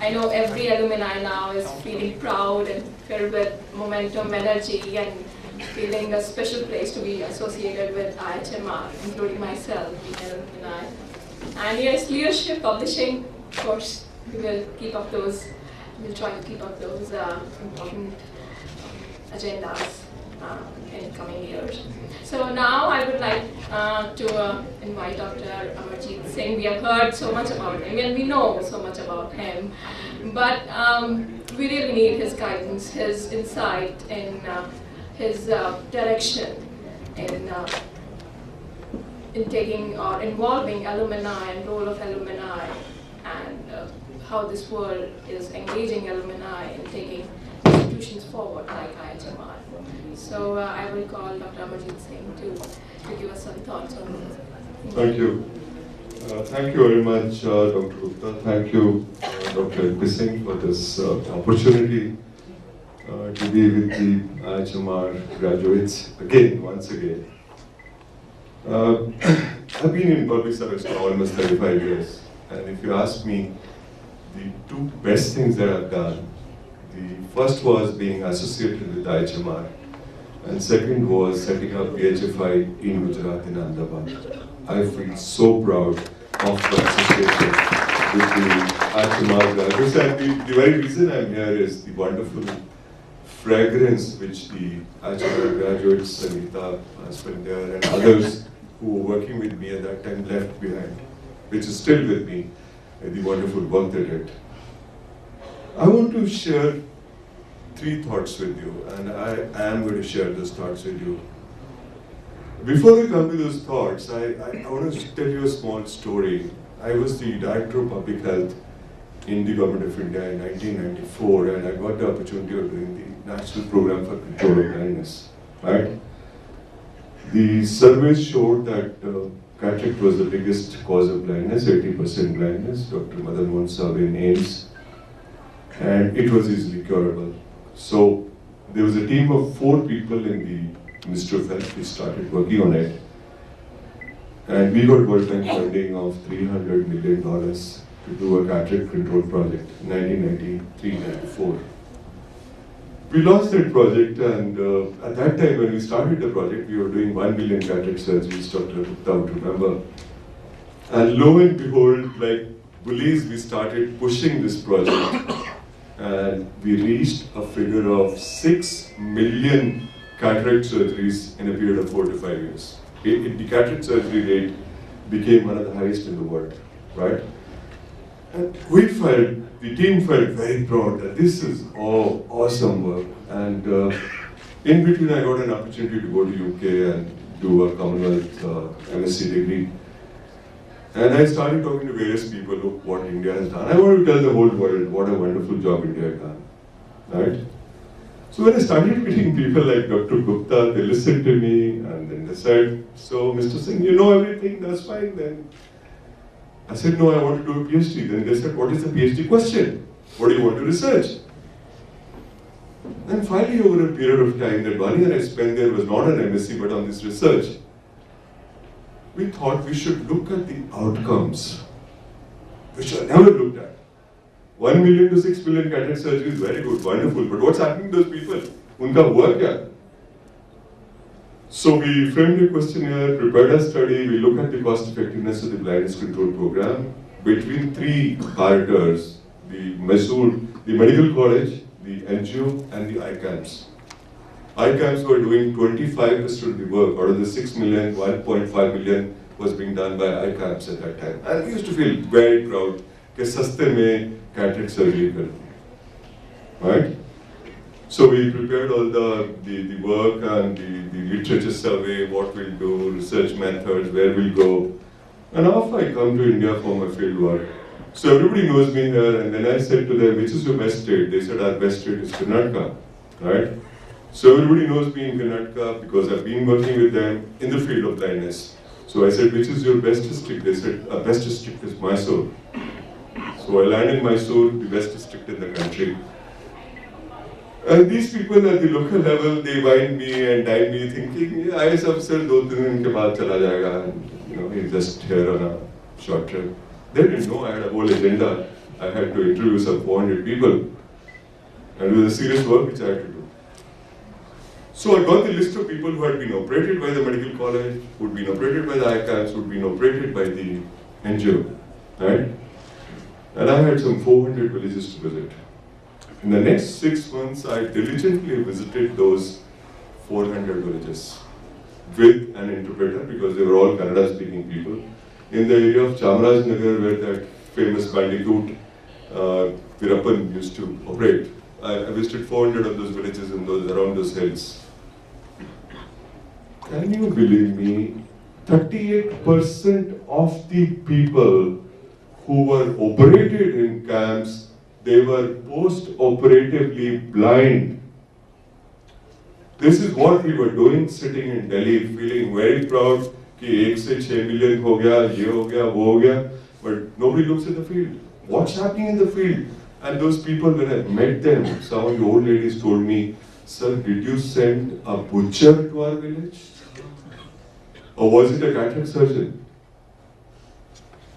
I know every alumni now is feeling proud and filled with momentum, energy, and feeling a special place to be associated with IIHMR, including myself, being an alumni. And yes, leadership, publishing, of course, we will keep up those, we'll try to keep up those important agendas in coming years. So now I would like to invite Dr. Amarjeet Singh. We have heard so much about him and we know so much about him, but we really need his guidance, his insight, in his direction in taking or involving alumni and role of alumni, and how this world is engaging alumni in taking institutions forward like IIHMR. So I will call Dr. Amarjeet Singh to give us some thoughts on this. Thank you. Thank you very much, Dr. Gupta. Thank you, Dr. Singh, for this opportunity to be with the IIHMR graduates again, once again. I've been in public service for almost 35 years, and if you ask me, the two best things that I've done, the first was being associated with IIHMR, and second was setting up PHFI in Gujarat, in Ahmedabad. I feel so proud of the association with the IIHMR graduates, and the very reason I'm here is the wonderful fragrance which the IIHMR graduates, Sangeeta, Aspendia, and others who were working with me at that time left behind, which is still with me, the wonderful work they did. I want to share 3 thoughts with you, and I am going to share those thoughts with you. Before I come to those thoughts, I want to tell you a small story. I was the Director of Public Health in the Government of India in 1994, and I got the opportunity of doing the National Program for Control of Blindness. Right? The surveys showed that cataract was the biggest cause of blindness, 80% blindness. Dr. Madan Mohan survey names, and it was easily curable. So there was a team of 4 people in the Ministry of Health. We started working on it, and we got World Bank funding of $300 million to do a cataract control project in 1993-94. We launched that project, and at that time when we started the project, we were doing 1 million cataract surgeries, Dr. Gupta would remember. And lo and behold, like bullies, we started pushing this project, and we reached a figure of 6 million cataract surgeries in a period of 4 to 5 years. The cataract surgery rate became one of the highest in the world, right? And we felt, the team felt very proud that this is all awesome work. And in between, I got an opportunity to go to UK and do a Commonwealth MSc degree. And I started talking to various people, look what India has done. I want to tell the whole world what a wonderful job India has done, right? So when I started meeting people like Dr. Gupta, they listened to me and then they said, so Mr. Singh, you know everything, that's fine then. I said, no, I want to do a PhD. Then they said, what is the PhD question? What do you want to research? And finally, over a period of time, that 1 year I spent there was not on MSc but on this research. We thought we should look at the outcomes, which are never looked at. 1 million to 6 million cataract surgery is very good, wonderful, but what's happening to those people? Unka hua kya? So we framed a questionnaire, prepared a study, we looked at the cost effectiveness of the blindness control program between 3 arbiters, the Mysore, the medical college, the NGO, and the ICAMS. ICAMS were doing 25% of the work. Out of the 6 million, 1.5 million was being done by ICAMS at that time. And we used to feel very proud that saste mein cataract surgery kar. Right? So we prepared all the work and the literature survey, what we'll do, research methods, where we'll go. And off I come to India for my field work. So everybody knows me here, and then I said to them, which is your best state? They said, our best state is Karnataka, right? So everybody knows me in Karnataka because I've been working with them in the field of blindness. So I said, which is your best district? They said, our best district is Mysore. So I landed in Mysore, the best district in the country. And these people at the local level, they wine me and dine me thinking, IAS officer, 2-3 दिन के बाद चला जाएगा. He's just here on a short trip. They didn't know I had a whole agenda. I had to interview some 400 people, and it was a serious work which I had to do. So I got the list of people who had been operated by the medical college, who had been operated by the ICANS, who had been operated by the NGO, right? And I had some 400 villages to visit. In the next 6 months, I diligently visited those 400 villages with an interpreter, because they were all Kannada-speaking people. In the area of Chamarajnagar, where that famous bandicoot Virappan used to operate, I visited 400 of those villages in those around those hills. Can you believe me? 38% of the people who were operated in camps, they were post-operatively blind. This is what we were doing, sitting in Delhi, feeling very proud कि 1 से 6 million हो गया, ये हो गया, वो हो गया, but nobody looks at the field. What's happening in the field? And those people, when I met them, some of the old ladies told me, "Sir, did you send a butcher to our village? Or was it a cataract surgeon?"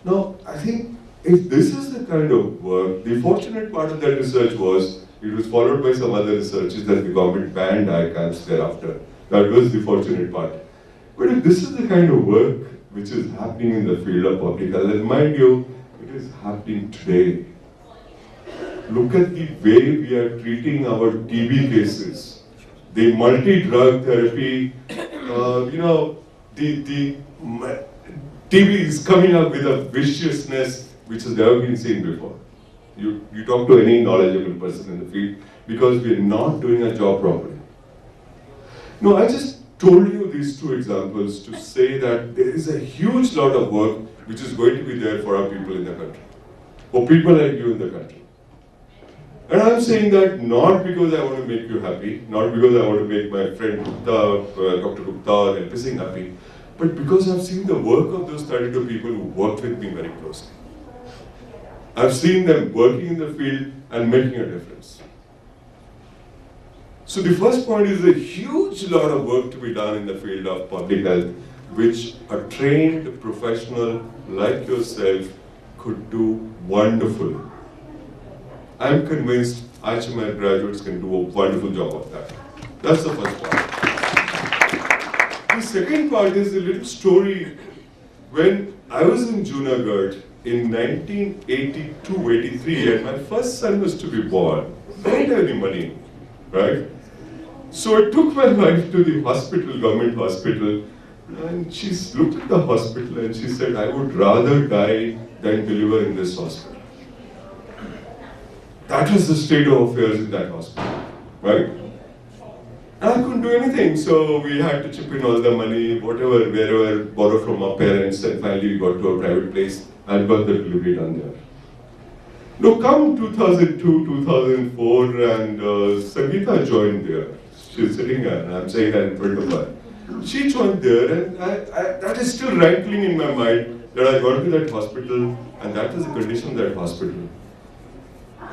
Now, I think if this is the kind of work, the fortunate part of that research was, it was followed by some other researches that the government banned ICANS thereafter. That was the fortunate part. But if this is the kind of work which is happening in the field of public health, and mind you, it is happening today. Look at the way we are treating our TB cases. The multi-drug therapy, the TB is coming up with a viciousness which has never been seen before. You talk to any knowledgeable person in the field, because we are not doing our job properly. No, I just told you these two examples to say that there is a huge lot of work which is going to be there for our people in the country, for people like you in the country. And I'm saying that not because I want to make you happy, not because I want to make my friend Gupta, Dr. Gupta or LP Singh happy, but because I've seen the work of those 32 people who worked with me very closely. I've seen them working in the field and making a difference. So the first point is a huge lot of work to be done in the field of public health, which a trained professional like yourself could do wonderfully. I'm convinced IIHMR graduates can do a wonderful job of that. That's the first part. The second part is a little story. When I was in Junagadh in 1982-83, and my first son was to be born, I didn't have any money, right? So I took my wife to the hospital, government hospital, and she looked at the hospital and she said, "I would rather die than deliver in this hospital." That was the state of affairs in that hospital, right? And I couldn't do anything, so we had to chip in all the money, whatever, wherever, borrow from our parents, and finally we got to a private place and got the delivery done there. Now come 2002, 2004, and Sangeeta joined there. She's sitting there, and I'm saying that in front of her. She joined there, and that is still rankling in my mind that I got to that hospital, and that was the condition of that hospital.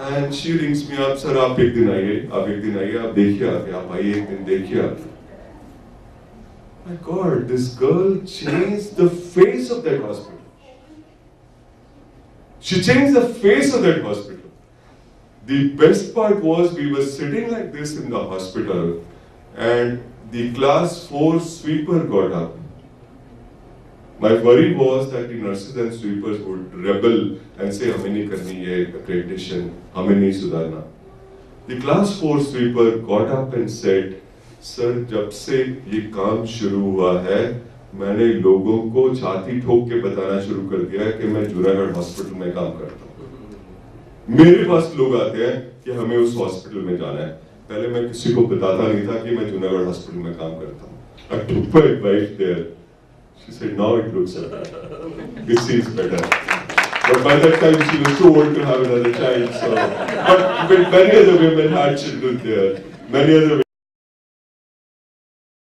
And she rings me up, "Sir, आप एक दिन आइए, आप देखिए आके, आप आइए एक दिन देखिए आके." My God, this girl changed the face of that hospital. She changed the face of that hospital. The best part was we were sitting like this in the hospital, and the class 4 sweeper got up. My worry was that the nurses and sweepers would rebel and say, "हमें नहीं करनी ये accreditation, हमें नहीं सुधारना." The class 4 sweeper got up and said, "Sir, जब से ये काम शुरू हुआ है, मैंने लोगों को छाती ठोक के बताना शुरू कर दिया है कि मैं जूनागढ़ हॉस्पिटल में काम करता हूँ। मेरे पास लोग आते हैं कि हमें उस हॉस्पिटल में जाना है। पहले मैं किसी को बताता नहीं था कि मैं जूनागढ़ हॉस्पिटल में काम करता हूँ." I took my wife there. She said, "Now it looks better. This seems better." But by that time she was too old to have another child. So, but many other women had children there. Many other